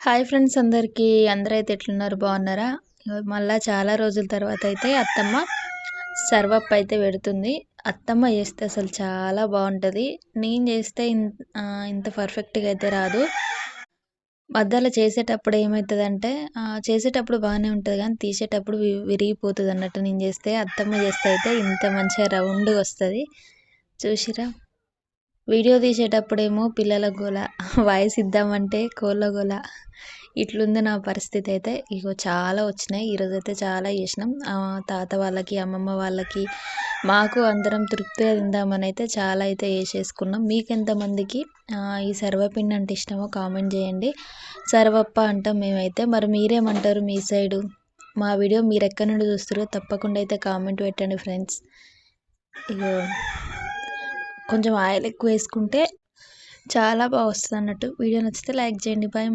Hi friends అందరికీ. అందరైతే ఎట్లున్నారు? బాగున్నారా? మళ్ళా చాలా రోజుల తర్వాత అయితే అత్తమ్మ సర్వప్ప అయితే పెడుతుంది. అత్తమ్మ చేస్తే అసలు చాలా బాగుంటుంది. నేను చేస్తే ఇంత పర్ఫెక్ట్‌గా అయితే రాదు. మధ్యలో చేసేటప్పుడు ఏమైతదంటే చేసేటప్పుడు బాగానే ఉంటది గానీ తీసేటప్పుడు విరిగిపోతది అన్నట్టు నేను చేస్తే. అత్తమ్మ చేస్తే అయితే ఇంత మంచిగా రౌండ్‌గా వస్తది. చూసిర్రా? వీడియో తీసేటప్పుడేమో పిల్లల గోల, వాయిస్ ఇద్దామంటే కోళ్ళ గోల. ఇట్లుంది నా పరిస్థితి అయితే. ఇగో చాలా వచ్చినాయి. ఈరోజైతే చాలా చేసినాం. తాత వాళ్ళకి, అమ్మమ్మ వాళ్ళకి, మాకు అందరం తృప్తిగా తిందామని అయితే చాలా అయితే చేసేసుకున్నాం. మీకెంతమందికి ఈ సర్వపిండి అంటే ఇష్టమో కామెంట్ చేయండి. సర్వప్ప అంటాం మేమైతే. మరి మీరేమంటారు మీ సైడు? మా వీడియో మీరెక్కడి నుండి చూస్తుర్రో తప్పకుండా అయితే కామెంట్ పెట్టండి ఫ్రెండ్స్. ఇగో కొంచెం ఆయిల్ ఎక్కువ వేసుకుంటే చాలా బాగా వస్తుంది అన్నట్టు. వీడియో నచ్చితే లైక్ చేయండి. బాయ్.